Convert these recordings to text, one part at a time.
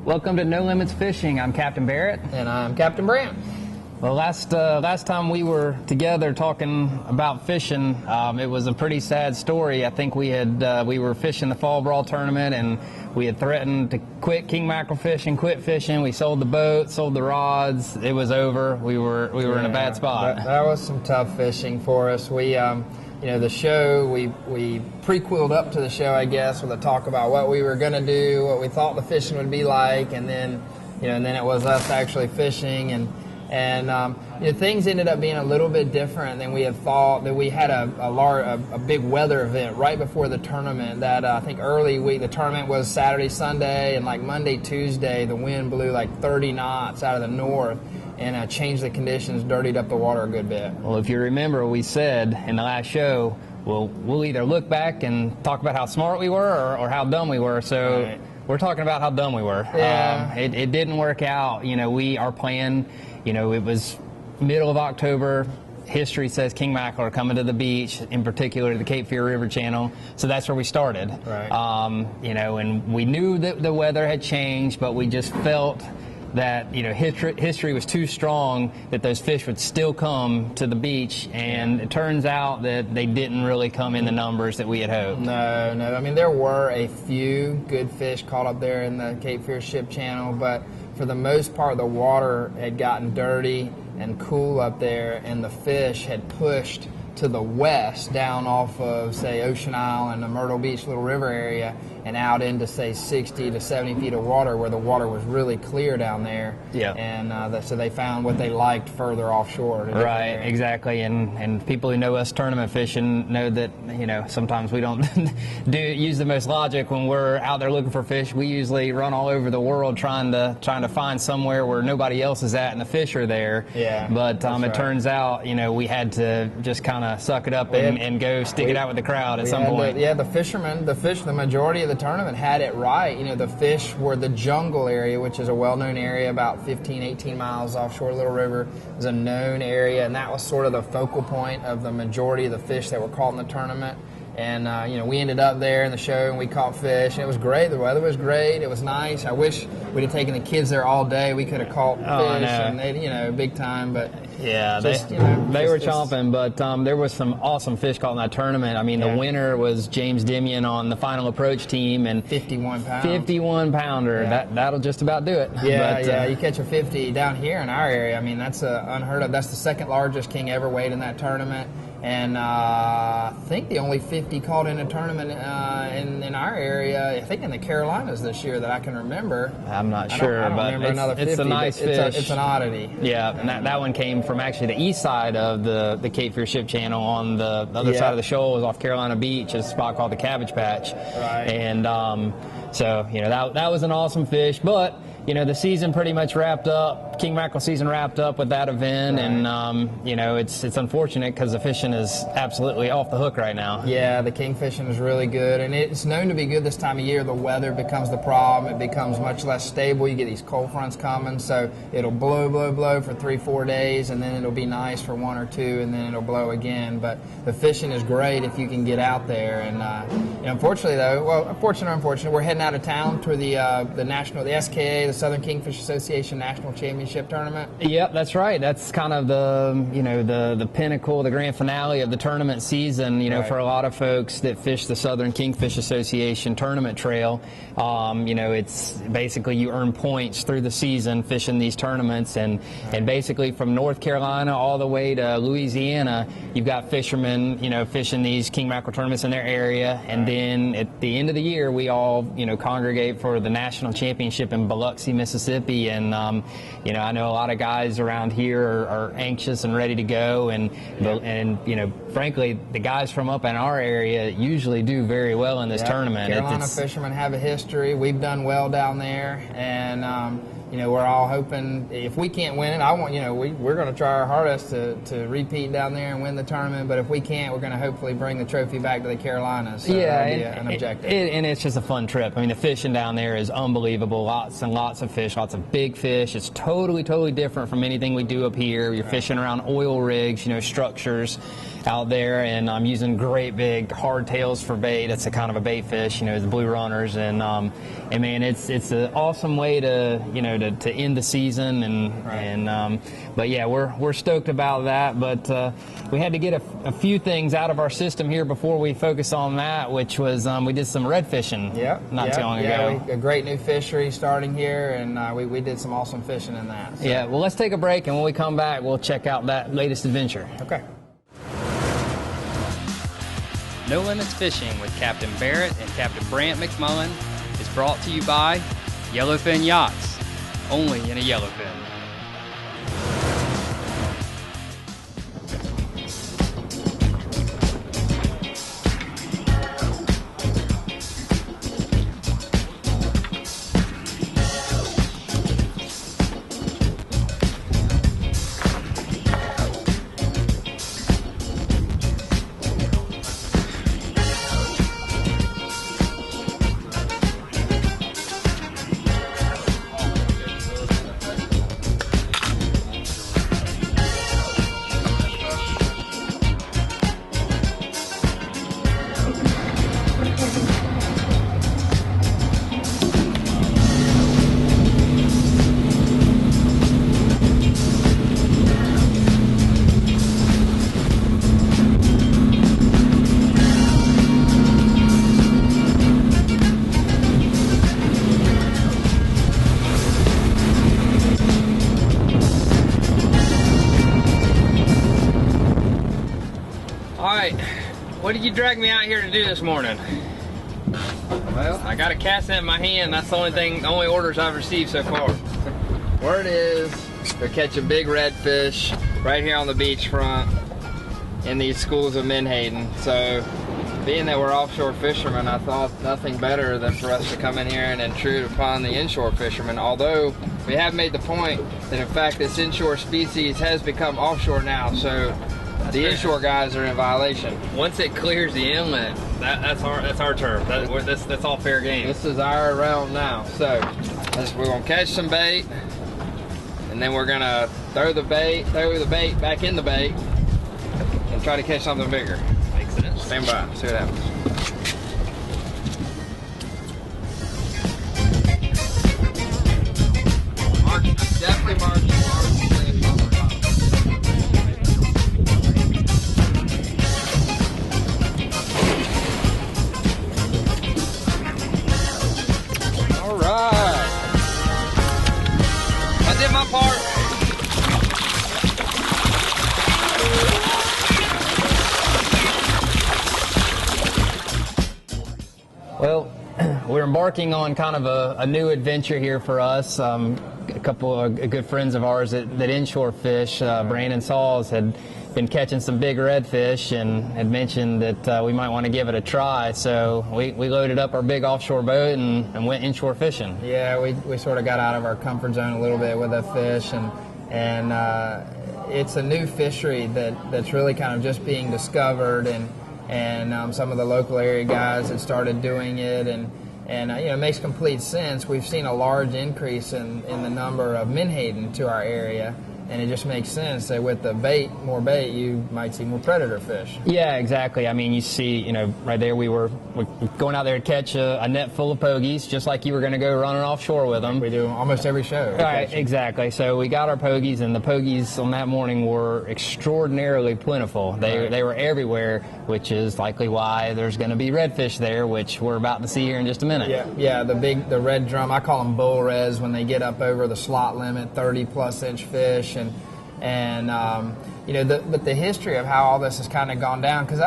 Welcome to No Limits Fishing. I'm Captain Barrett. And I'm Captain Brandt. Well, last time we were together talking about fishing, it was a pretty sad story. I think we were fishing the fall brawl tournament, and we had threatened to quit king mackerel fishing, quit fishing. We sold the boat, sold the rods. It was over. We were in a bad spot. That was some tough fishing for us. We the show, we prequeled up to the show, I guess, with a talk about what we were going to do, what we thought the fishing would be like, and then it was us actually fishing, and things ended up being a little bit different than we had thought. That we had a big weather event right before the tournament. That I think early week, the tournament was Saturday, Sunday, and like Monday, Tuesday, the wind blew like 30 knots out of the north. And changed the conditions, dirtied up the water a good bit. Well, if you remember, we said in the last show, we'll either look back and talk about how smart we were or how dumb we were. So right. We're talking about how dumb we were. Yeah. It didn't work out. Our plan, it was middle of October. History says king mackerel are coming to the beach, in particular the Cape Fear River Channel. So that's where we started. Right. And we knew that the weather had changed, but we just felt that history was too strong that those fish would still come to the beach, and it turns out that they didn't really come in the numbers that we had hoped. No. I mean, there were a few good fish caught up there in the Cape Fear Ship Channel, but for the most part, the water had gotten dirty and cool up there, and the fish had pushed to the west down off of, say, Ocean Isle and the Myrtle Beach Little River area and out into, say, 60 to 70 feet of water where the water was really clear down there. Yeah. And so they found what they liked further offshore. Right, exactly. And people who know us tournament fishing know that, sometimes we don't use the most logic when we're out there looking for fish. We usually run all over the world trying to find somewhere where nobody else is at and the fish are there. Yeah. But it turns out, we had to just kind of suck it up and go stick it out with the crowd at some point. The majority of the tournament had it right. The fish were the jungle area, which is a well-known area about 15, 18 miles offshore Little River. It was a known area, and that was sort of the focal point of the majority of the fish that were caught in the tournament. And, we ended up there in the show, and we caught fish, and it was great. The weather was great. It was nice. I wish we'd have taken the kids there all day. We could have caught fish, and they, big time, but... Yeah, they were chomping, but there was some awesome fish caught in that tournament. I mean, the winner was James Dimion on the Final Approach team, and 51 pounds. 51 pounder. Yeah. That'll just about do it. Yeah, you catch a 50 down here in our area. I mean, that's unheard of. That's the second largest king ever weighed in that tournament. And I think the only 50 caught in a tournament in our area, I think in the Carolinas this year that I can remember. I'm not sure, I don't but remember another 50, it's a nice fish. It's an oddity. Yeah, and that one came from actually the east side of the Cape Fear Ship Channel on the other side of the shoals off Carolina Beach. Is a spot called the Cabbage Patch. Right. And so, that was an awesome fish, but the season pretty much wrapped up. King mackerel season wrapped up with that event, right. And it's unfortunate because the fishing is absolutely off the hook right now. Yeah, the king fishing is really good, and it's known to be good this time of year. The weather becomes the problem. It becomes much less stable. You get these cold fronts coming, so it'll blow for 3-4 days, and then it'll be nice for 1 or 2, and then it'll blow again. But the fishing is great if you can get out there. And unfortunately, though, fortunate or unfortunate, we're heading out of town to the SKA, the Southern Kingfish Association National Championship Tournament. Yep, that's right. That's kind of the pinnacle, the grand finale of the tournament season. Right. For a lot of folks that fish the Southern Kingfish Association tournament trail, it's basically you earn points through the season fishing these tournaments, and basically from North Carolina all the way to Louisiana, you've got fishermen, fishing these king mackerel tournaments in their area, and then at the end of the year we all, congregate for the national championship in Biloxi, Mississippi, and I know a lot of guys around here are anxious and ready to go, and frankly, the guys from up in our area usually do very well in this tournament. Carolina fishermen have a history. We've done well down there, and we're all hoping if we can't win it, we're going to try our hardest to repeat down there and win the tournament. But if we can't, we're going to hopefully bring the trophy back to the Carolinas. So that'll be an objective. And it's just a fun trip. I mean, the fishing down there is unbelievable. Lots and lots of fish, lots of big fish. It's totally different from anything we do up here. You're fishing around oil rigs, structures. out there, and I'm using great big hardtails for bait. It's a kind of a bait fish, the blue runners, and man, it's an awesome way to to end the season, but yeah, we're stoked about that. But we had to get a few things out of our system here before we focus on that, which was we did some red fishing not too long ago. A great new fishery starting here, and we did some awesome fishing in that. So. Yeah, well, let's take a break, and when we come back, we'll check out that latest adventure. Okay. No Limits Fishing with Captain Barrett and Captain Brant McMullen is brought to you by Yellowfin Yachts, only in a Yellowfin. What did you drag me out here to do this morning? Well, I got a cast net in my hand. That's the only orders I've received so far. Word is they're catching big redfish right here on the beachfront in these schools of Menhaden. So, being that we're offshore fishermen, I thought nothing better than for us to come in here and intrude upon the inshore fishermen. Although we have made the point that in fact this inshore species has become offshore now. So. The inshore guys are in violation. Once it clears the inlet, that's our turf. That's all fair game. This is our realm now. So we're gonna catch some bait, and then we're gonna throw the bait back in the bait, and try to catch something bigger. Makes sense. Stand by. See what happens. Definitely marking. My part. Well, we're embarking on kind of a new adventure here for us. A couple of good friends of ours that inshore fish, Brandon Sauls, had been catching some big redfish and had mentioned that we might want to give it a try. So we loaded up our big offshore boat and went inshore fishing. Yeah, we sort of got out of our comfort zone a little bit with the fish, and it's a new fishery that's really kind of just being discovered, and some of the local area guys have started doing it, and it makes complete sense. We've seen a large increase in the number of menhaden to our area, and it just makes sense that with the more bait, you might see more predator fish. Yeah, exactly. I mean, you see, right there we're going out there to catch a net full of pogies, just like you were going to go running offshore with them. We do almost every show. Right, exactly. So we got our pogies, and the pogies on that morning were extraordinarily plentiful. They were everywhere, which is likely why there's going to be redfish there, which we're about to see here in just a minute. Yeah. The red drum, I call them bull reds when they get up over the slot limit, 30+ inch fish. But the history of how all this has kind of gone down, because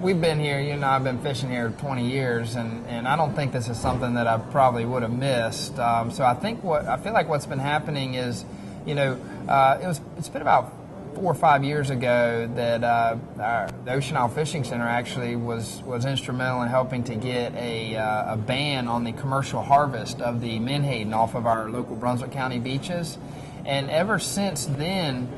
we've been here, I've been fishing here 20 years, and I don't think this is something that I probably would have missed. So I feel like what's been happening is, it's been about 4 or 5 years ago that the Ocean Isle Fishing Center actually was instrumental in helping to get a ban on the commercial harvest of the menhaden off of our local Brunswick County beaches. And ever since then,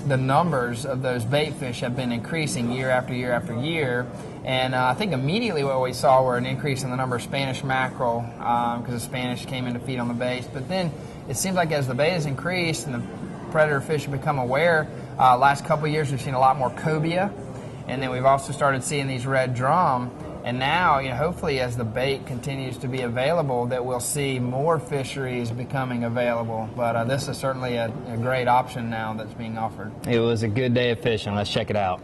the numbers of those bait fish have been increasing year after year after year. And I think immediately what we saw were an increase in the number of Spanish mackerel because the Spanish came in to feed on the bait. But then it seems like as the bait has increased and the predator fish have become aware, last couple of years we've seen a lot more cobia. And then we've also started seeing these red drum. And now, hopefully as the bait continues to be available, that we'll see more fisheries becoming available. But this is certainly a great option now that's being offered. It was a good day of fishing. Let's check it out.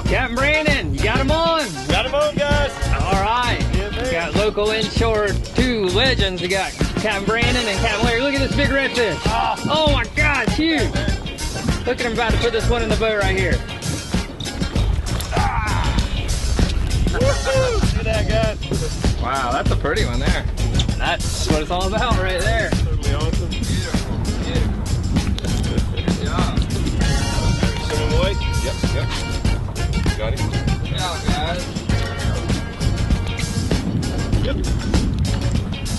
Captain Brandon, you got him on. Got him on, guys. All right. Yeah, Got local inshore 2 legends. We got Captain Brandon and Captain Larry. Look at this big redfish. Oh my God, it's huge. Look at him about to put this one in the boat right here. Look at that, guys. Wow, that's a pretty one there. That's what it's all about right there. Totally awesome. Beautiful. Good job. Send him away. Yep. Got him. Good job, guys. Yep.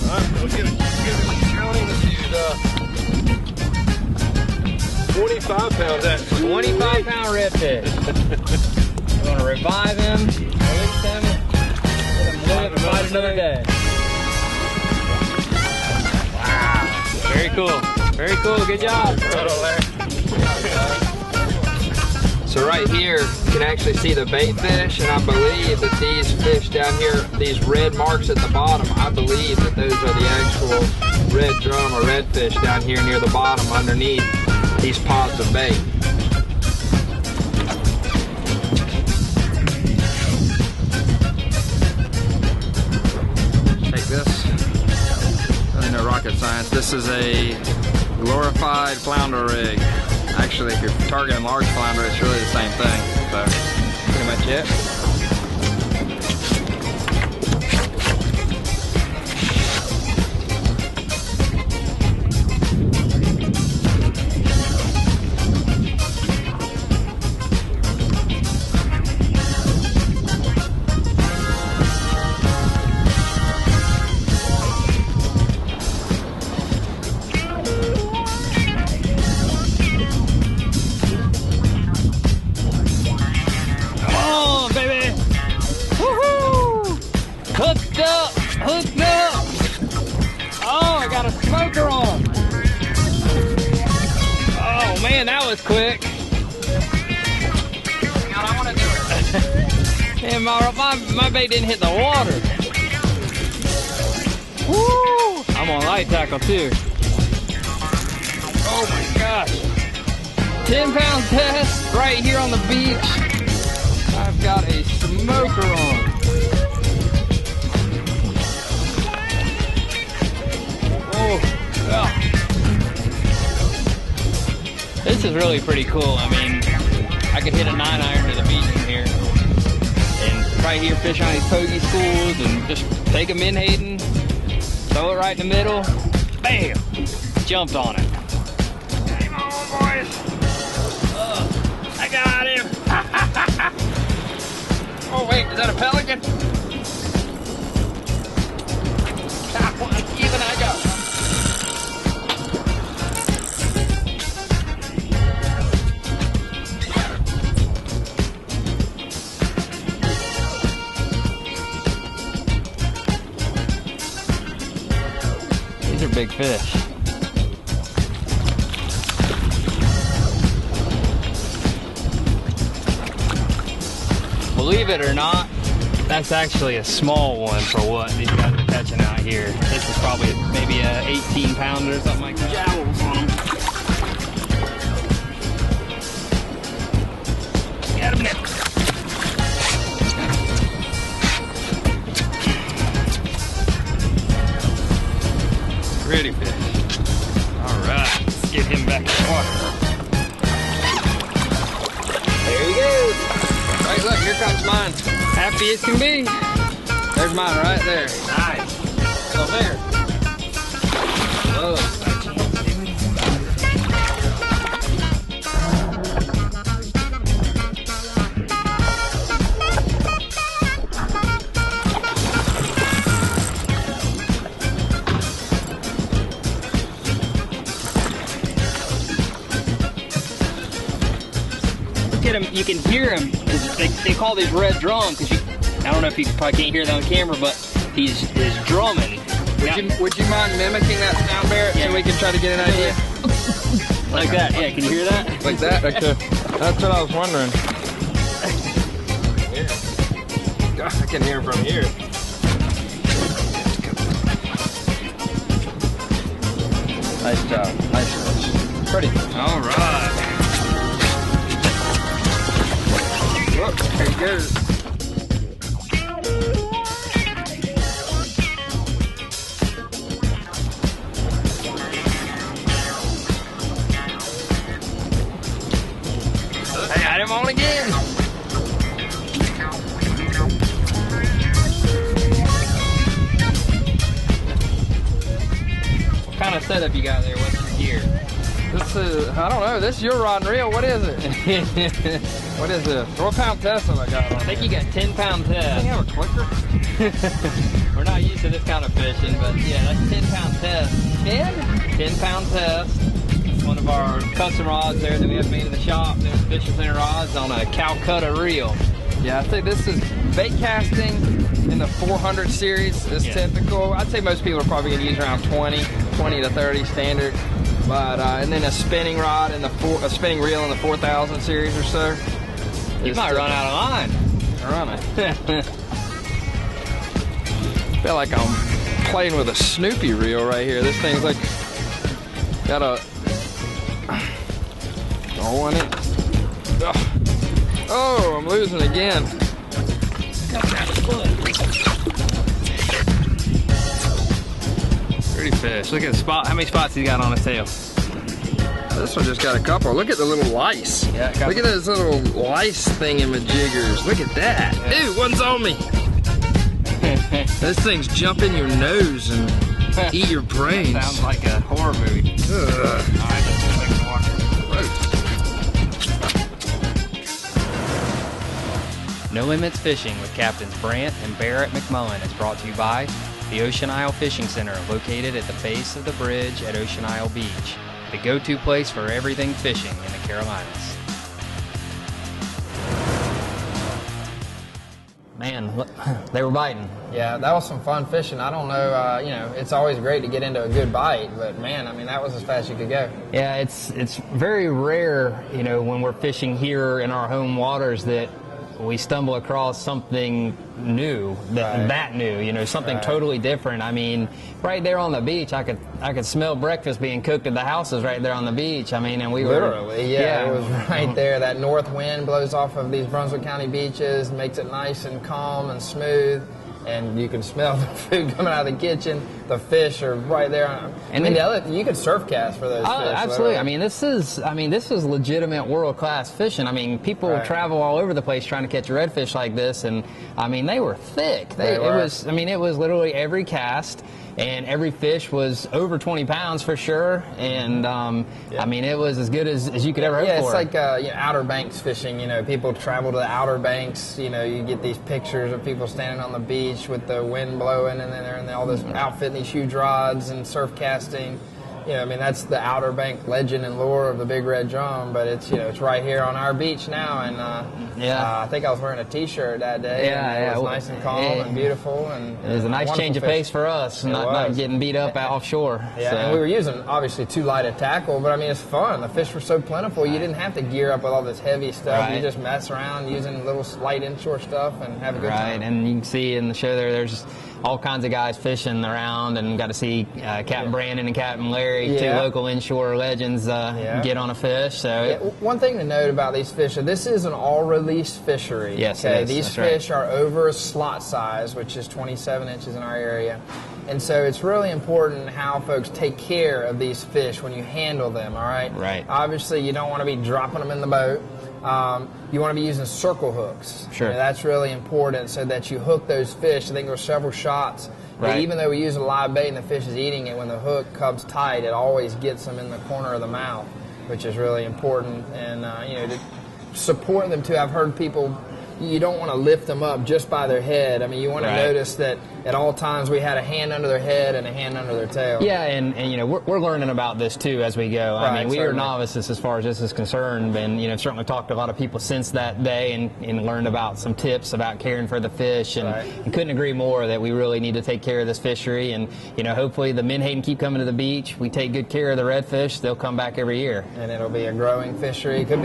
All right, we'll get it counting. This is 25 pounds actually. 25-pound redfish. We're gonna revive him, release him, let him live and fight another day. Wow. Very cool. Very cool. Good job. So right here, you can actually see the bait fish, and I believe that these fish down here, these red marks at the bottom, I believe that those are the actual red drum or redfish down here near the bottom underneath these pods of bait. Take this. Really no rocket science. This is a glorified flounder rig. Actually, if you're targeting large flounder, it's really the same thing. So, pretty much it. Hooked up! Oh, I got a smoker on! Oh man, that was quick! God, I want to do it! And my bait didn't hit the water! Woo! I'm on light tackle too. Oh my gosh! 10-pound test right here on the beach. I've got a smoker on. Oh, this is really pretty cool. I mean, I could hit a 9-iron to the beach from here, and right here fish on these pokey schools, and just take a menhaden, throw it right in the middle, bam, jumped on it. Come on, boys! I got him! Oh wait, is that a pelican? Got one, even I got one. These are big fish. Believe it or not, that's actually a small one for what these guys are catching out here. This is probably maybe a 18-pounder or something like that. Jowls on them. Got him now. Pretty fish. All right, let's get him back in the water. There he goes. Right, look, here comes mine. Happy as can be. There's mine right there. Nice. Still there. Whoa. get him. You can hear him. They call these red drum because I don't know if you probably can't hear that on camera, but he's drumming. Would you mind mimicking that sound, Barrett, so we can try to get an idea? Like that, yeah. Can you hear that? Like that? Okay. That's what I was wondering. Yeah. God, I can hear him from here. Nice job. Nice. Pretty. All right. Look, there he goes. I got him on again. What kind of setup you got there? What's your gear? This is, I don't know, this is your rod and reel. What is it? What is this? What pound test have I got on? I think you got 10-pound test. You have a clicker? We're not used to this kind of fishing, but yeah, that's 10-pound test. 10-pound test. It's one of our custom rods there that we have made in the shop. There's Fishing Center rods on a Calcutta reel. Yeah, I'd say this is bait casting in the 400 series is typical. I'd say most people are probably going to use around 20 to 30 standard. But and then a spinning rod and a spinning reel in the 4000 series or so. You might run out of line. Run it. Feel like I'm playing with a Snoopy reel right here. This thing's like got a throw on it. Ugh. Oh, I'm losing again. Pretty fish. Look at the spot. How many spots he's got on his tail? This one just got a couple. Look at the little lice. Yeah, look at those little lice thingamajiggers. Look at that. Yeah. Dude, one's on me. Those things jump in your nose and eat your brains. Sounds like a horror movie. Ugh. All right, let's go back to water. No Limits Fishing with Captains Brandt and Barrett McMullen is brought to you by the Ocean Isle Fishing Center, located at the base of the bridge at Ocean Isle Beach, the go-to place for everything fishing in the Carolinas. Man, look, they were biting. Yeah, that was some fun fishing. I don't know, you know, it's always great to get into a good bite, but man, I mean, that was as fast as you could go. Yeah, it's very rare, you know, when we're fishing here in our home waters that we stumble across something new, that new, you know, something totally different. I mean, right there on the beach, I could smell breakfast being cooked at the houses right there on the beach. I mean, and we literally, yeah, it was right there. That north wind blows off of these Brunswick County beaches, makes it nice and calm and smooth. And you can smell the food coming out of the kitchen. The fish are right there. And you could surf cast for those fish. Absolutely. I mean, this is legitimate world-class fishing. I mean, people travel all over the place trying to catch redfish like this, and I mean, they were thick. It was literally every cast, and every fish was over 20 pounds for sure. And I mean, it was as good as you could ever hope for. Yeah, it's like you know, Outer Banks fishing. You know, people travel to the Outer Banks. You know, you get these pictures of people standing on the beach with the wind blowing, and then they're in all this outfit and these huge rods and surf casting. You know, I mean, that's the Outer Bank legend and lore of the big red drum, but it's, you know, it's right here on our beach now. And I think I was wearing a T-shirt that day. And it was nice and calm and beautiful, and it was a nice change of pace for us, not getting beat up offshore. Yeah, so. And we were using obviously too light a tackle, but I mean, it's fun. The fish were so plentiful, you didn't have to gear up with all this heavy stuff. You just mess around using little light inshore stuff and have a good time. And you can see in the show there's all kinds of guys fishing around, and got to see Captain Brandon and Captain Larry, two local inshore legends, get on a fish. So one thing to note about these fish, this is an all-release fishery. Yes, okay? These fish are over slot size, which is 27 inches in our area. And so it's really important how folks take care of these fish when you handle them, all right? Right. Obviously, you don't want to be dropping them in the boat. You want to be using circle hooks. Sure. That's really important so that you hook those fish. I think there's several shots. That even though we use a live bait and the fish is eating it, when the hook comes tight, it always gets them in the corner of the mouth, which is really important. And, you know, support them too. I've heard people, you don't want to lift them up just by their head. I mean, you want to notice that at all times we had a hand under their head and a hand under their tail. Yeah, and you know, we're learning about this too as we go. I mean, we are novices as far as this is concerned, and you know, certainly talked to a lot of people since that day and learned about some tips about caring for the fish, and couldn't agree more that we really need to take care of this fishery. And you know, hopefully the menhaden keep coming to the beach. We take good care of the redfish; they'll come back every year, and it'll be a growing fishery. Could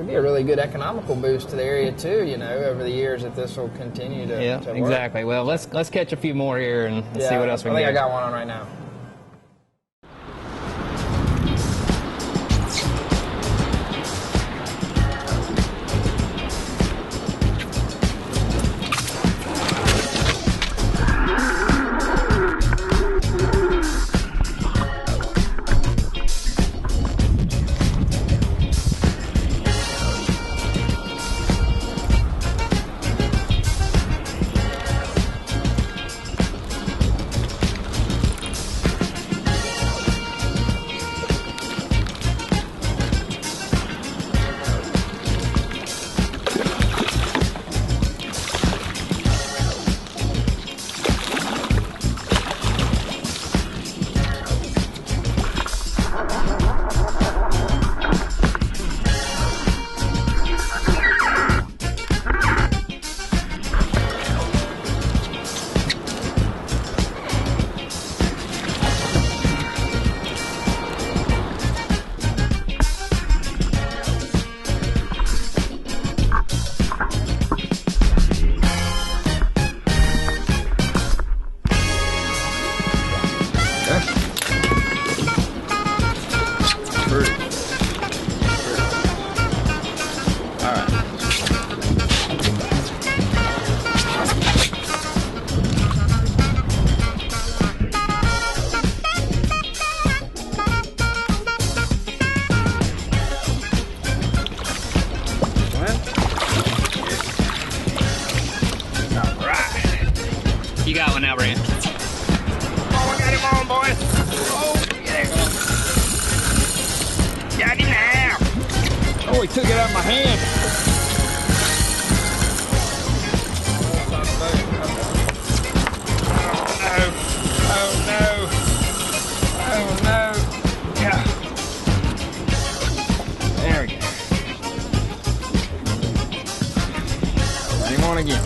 be a really good economical boost to the area too. You know, over the years, if this will continue to yeah, to work. exactly. Well, let's catch a few more here and see what else we can I think get. I got one on right now. You got one now, Brant. Oh, I got him on, boy. Oh, yeah. Got him now. Oh, he took it out of my hand. Oh, no. Oh, no. Yeah. There we go. Got him on again.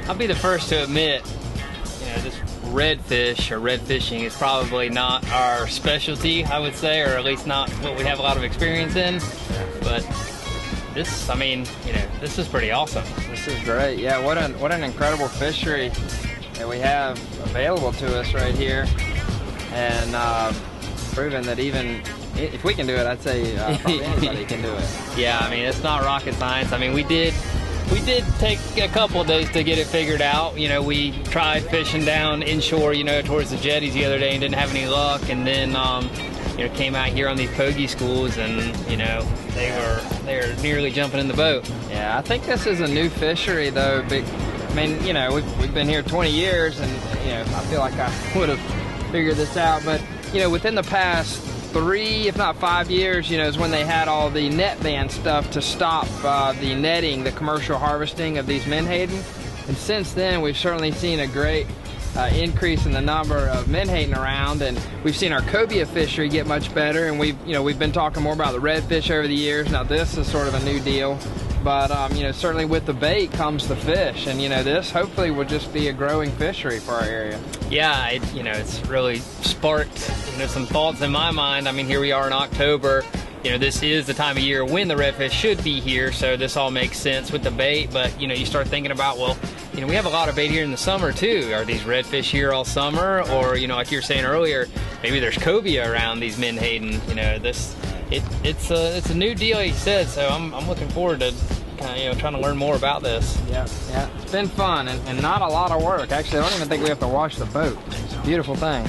I'll be the first to admit, you know, this redfish or red fishing is probably not our specialty, I would say, or at least not what we have a lot of experience in. But this, I mean, you know, this is pretty awesome. This is great. Yeah, what an incredible fishery that we have available to us right here, and proven that even if we can do it, I'd say probably anybody can do it. Yeah, I mean, it's not rocket science. I mean, we did take a couple of days to get it figured out. You know, we tried fishing down inshore, you know, towards the jetties the other day and didn't have any luck. And then, you know, came out here on these pogie schools and, you know, they were nearly jumping in the boat. Yeah, I think this is a new fishery though. I mean, you know, we've been here 20 years and, you know, I feel like I would have figured this out. But, you know, within the past 3, if not 5 years, you know, is when they had all the net ban stuff to stop the netting, the commercial harvesting of these menhaden. And since then, we've certainly seen a great increase in the number of menhaden around, and we've seen our cobia fishery get much better. And we've been talking more about the redfish over the years. Now this is sort of a new deal, but you know, certainly with the bait comes the fish, and you know, this hopefully will just be a growing fishery for our area. Yeah, you know, it's really sparked, you know, some thoughts in my mind. I mean, here we are in October. You know, this is the time of year when the redfish should be here, so this all makes sense with the bait. But, you know, you start thinking about, well, you know, we have a lot of bait here in the summer, too. Are these redfish here all summer? Or, you know, like you were saying earlier, maybe there's cobia around these menhaden. You know, it's a new deal, he said, so I'm looking forward to kind of, you know, trying to learn more about this. Yeah, it's been fun and not a lot of work. Actually, I don't even think we have to wash the boat. It's a beautiful thing.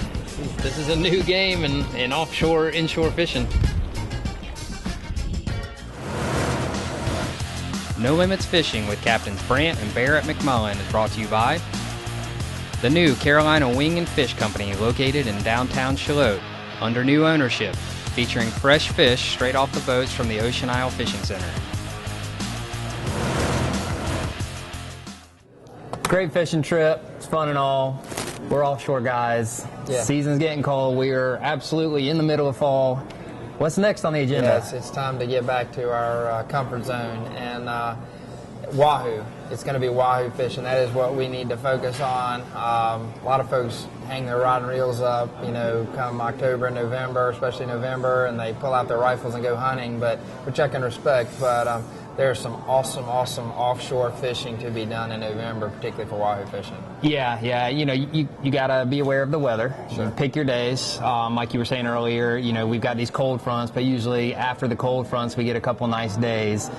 This is a new game in offshore, inshore fishing. No Limits Fishing with Captains Brant and Barrett McMullen is brought to you by the new Carolina Wing and Fish Company, located in downtown Charlotte, under new ownership, featuring fresh fish straight off the boats from the Ocean Isle Fishing Center. Great fishing trip. It's fun and all. We're offshore guys. Yeah. Season's getting cold. We are absolutely in the middle of fall. What's next on the agenda? Yes, it's time to get back to our comfort zone and wahoo. It's going to be wahoo fishing. That is what we need to focus on. A lot of folks hang their rod and reels up, come October and November, especially November, and they pull out their rifles and go hunting, which I can respect. But there's some awesome offshore fishing to be done in November, particularly for wahoo fishing. Yeah. You got to be aware of the weather. Sure. You pick your days. Like you were saying earlier, we've got these cold fronts, but usually after the cold fronts, we get a couple nice days.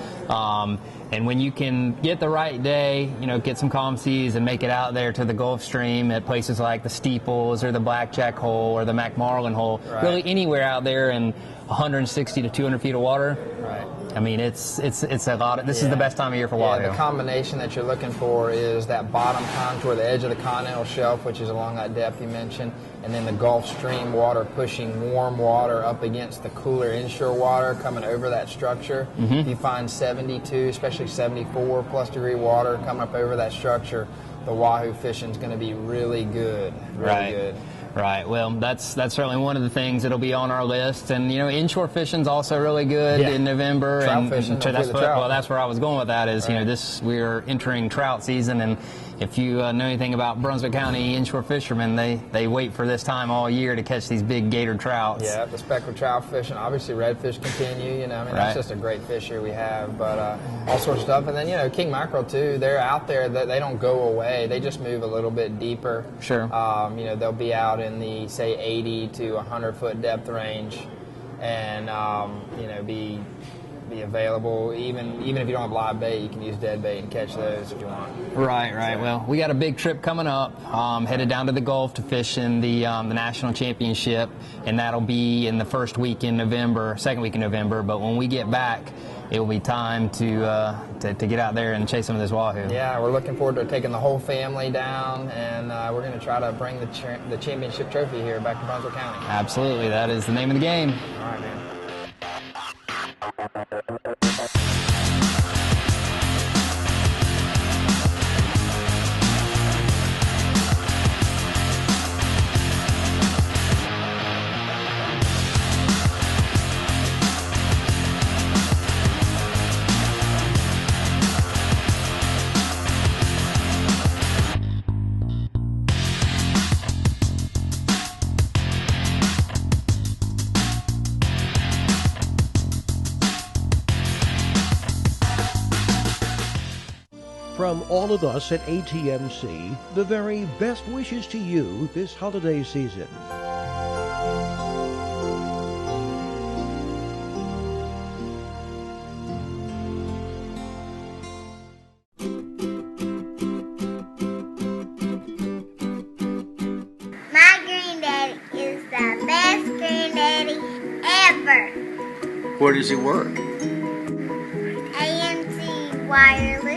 And when you can get the right day, get some calm seas and make it out there to the Gulf Stream at places like the Steeples or the Blackjack Hole or the McMarlin Hole, right. Really anywhere out there in 160 to 200 feet of water. Right. I mean, it's a lot. This is the best time of year for wahoo. The combination that you're looking for is that bottom contour, the edge of the continental shelf, which is along that depth you mentioned, and then the Gulf Stream water pushing warm water up against the cooler inshore water coming over that structure. Mm-hmm. If you find 72, especially 74 plus degree water coming up over that structure, the wahoo fishing is going to be really good. Really good. Right. Well, that's certainly one of the things that'll be on our list, and inshore fishing's also really good in November. Trout and fishing. That's where I was going with that. Is right. We're entering trout season, and if you know anything about Brunswick County inshore fishermen, they wait for this time all year to catch these big gator trouts. Yeah, the speckled trout fishing. Obviously, redfish continue. That's just a great fishery we have. But all sorts of stuff, and then king mackerel too. They're out there. They don't go away. They just move a little bit deeper. Sure. They'll be out in the say 80 to 100 foot depth range, and be available. Even if you don't have live bait, you can use dead bait and catch those if you want. Right. Well, we got a big trip coming up. Headed down to the Gulf to fish in the national championship, and that'll be in the second week in November. But when we get back, it will be time to get out there and chase some of this wahoo. Yeah, we're looking forward to taking the whole family down, and we're going to try to bring the championship trophy here back to Brunswick County. Absolutely, that is the name of the game. All right, man. From all of us at ATMC, the very best wishes to you this holiday season. My granddaddy is the best granddaddy ever. Where does he work? AMC Wireless.